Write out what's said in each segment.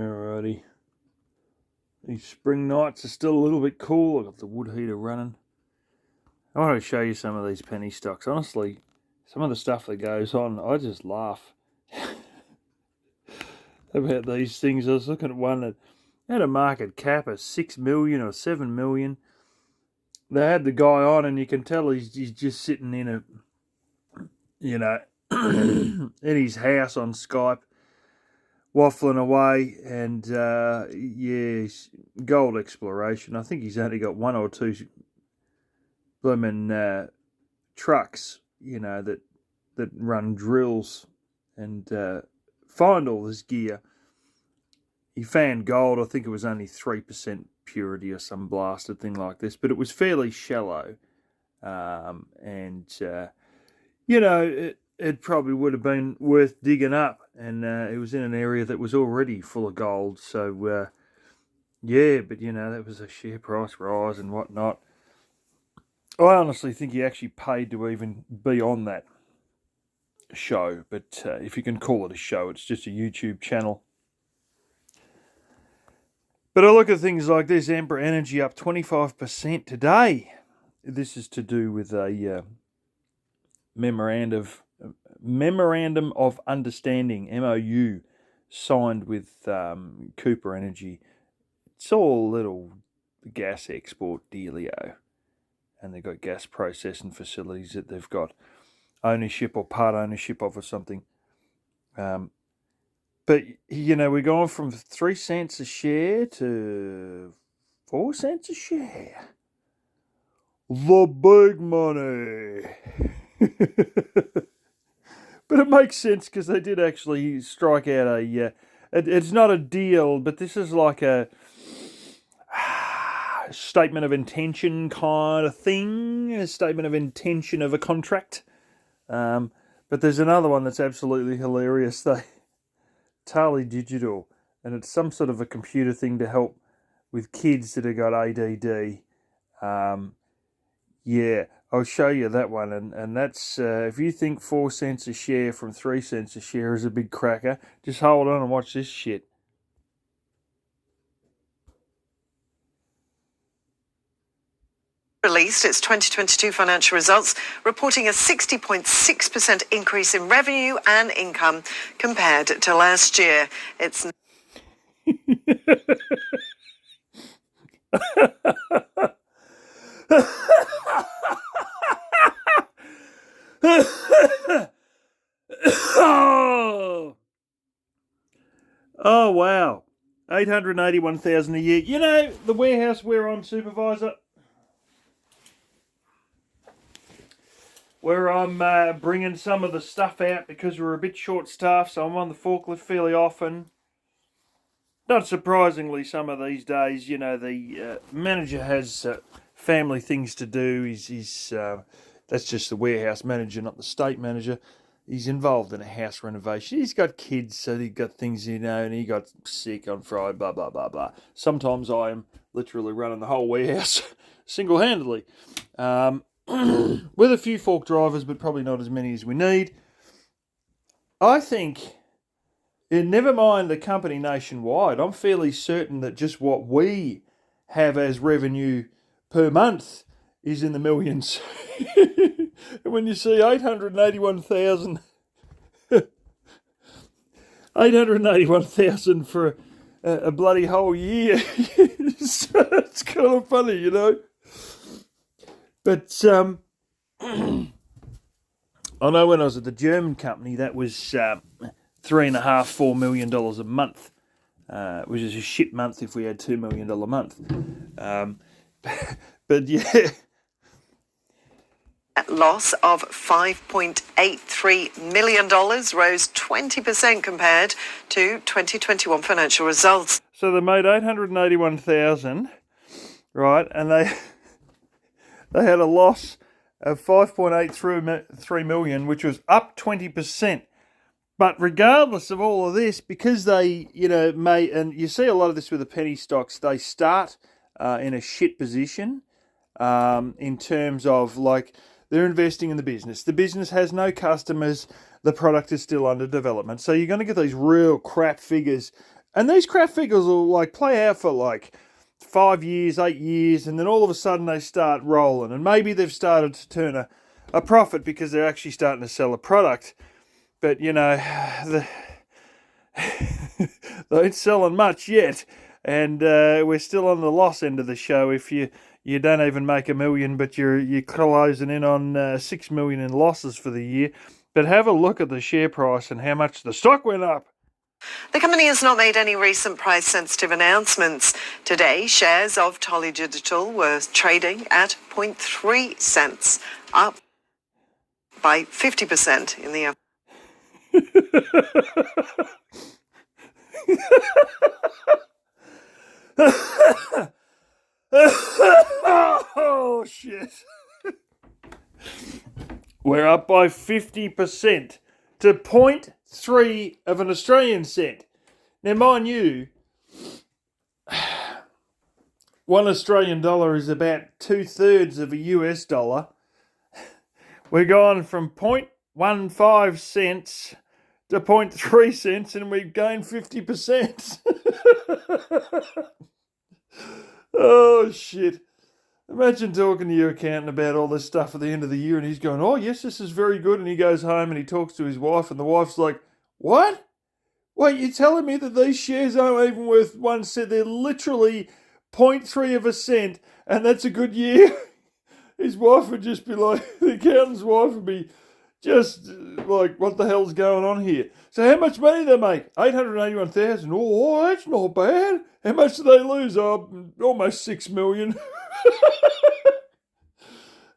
Alrighty. These spring nights are still a little bit cool. I've got the wood heater running. I want to show you some of these penny stocks. Honestly, some of the stuff that goes on, I just laugh about these things. I was looking at one that had a market cap of 6 million or 7 million. They had the guy on, and you can tell he's just sitting in a, in his house on Skype, waffling away, and gold exploration. I think he's only got one or two blooming trucks, that run drills and find all this gear. He found gold. I think it was only 3% purity or some blasted thing like this, but it was fairly shallow, it probably would have been worth digging up, and it was in an area that was already full of gold. So, but that was a share price rise and whatnot. I honestly think he actually paid to even be on that show, but if you can call it a show, it's just a YouTube channel. But I look at things like this, Amber Energy up 25% today. This is to do with a Memorandum of Understanding, MOU, signed with Cooper Energy. It's all a little gas export dealio. And they've got gas processing facilities that they've got ownership or part ownership of or something. But, we're going from 3 cents a share to 4 cents a share. The big money. But it makes sense because they did actually strike out it's not a deal, but this is like a statement of intention kind of thing, a statement of intention of a contract. But there's another one that's absolutely hilarious. Tali Digital, and it's some sort of a computer thing to help with kids that have got ADD. I'll show you that one, and that's if you think 4 cents a share from 3 cents a share is a big cracker, just hold on and watch this shit. Released its 2022 financial results, reporting a 60.6% increase in revenue and income compared to last year. It's Oh wow, 881,000 a year. The warehouse where I'm supervisor, where I'm bringing some of the stuff out because we're a bit short-staffed, so I'm on the forklift fairly often. Not surprisingly, some of these days, the manager has family things to do. He's that's just the warehouse manager, not the state manager. He's involved in a house renovation. He's got kids, so he's got things, and he got sick on Friday, blah, blah, blah, blah. Sometimes I am literally running the whole warehouse single-handedly. With a few fork drivers, but probably not as many as we need. I think, never mind the company nationwide, I'm fairly certain that just what we have as revenue per month is in the millions. And when you see 881,000 for a bloody whole year, it's kind of funny, But I know when I was at the German company, that was $3.5-4 million a month, which is a shit month if we had $2 million a month. But yeah. Loss of $5.83 million rose 20% compared to 2021 financial results. So they made 881,000, right? And they had a loss of 5.83 million, which was up 20%. But regardless of all of this, because they, and you see a lot of this with the penny stocks, they start in a shit position in terms of they're investing in the business. The business has no customers. The product is still under development. So you're going to get these real crap figures And these crap figures will like play out for like 5 years, 8 years, and then all of a sudden they start rolling. And maybe they've started to turn a profit because they're actually starting to sell a product. But, you know, they ain't selling much yet. And we're still on the loss end of the show. If you don't even make $1 million, but you're closing in on 6 million in losses for the year. But have a look at the share price and how much the stock went up. The company has not made any recent price-sensitive announcements. Today, shares of Tolly Digital were trading at 0.3 cents, up by 50% in the Oh, shit. We're up by 50% to 0.3 of an Australian cent. Now, mind you, $1 Australian is about 2/3 of a US dollar. We're gone from 0.15 cents to 0.3 cents, and we've gained 50%. Oh, shit. Imagine talking to your accountant about all this stuff at the end of the year, and he's going, oh, yes, this is very good. And he goes home and he talks to his wife, and the wife's like, what? Wait, you're telling me that these shares aren't even worth 1 cent? They're literally 0.3 of a cent, and that's a good year? His wife would just be like, the accountant's wife would be just like, what the hell's going on here? So how much money do they make? 881,000. Oh, that's not bad. How much do they lose? Oh, almost 6 million.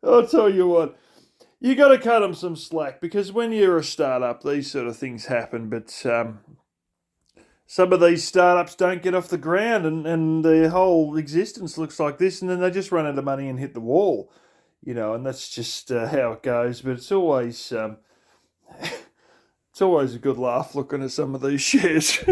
I'll tell you what, you got to cut them some slack, because when you're a startup, these sort of things happen. But some of these startups don't get off the ground, and their whole existence looks like this, and then they just run out of money and hit the wall, you know. And that's just how it goes. But it's always a good laugh looking at some of these shares.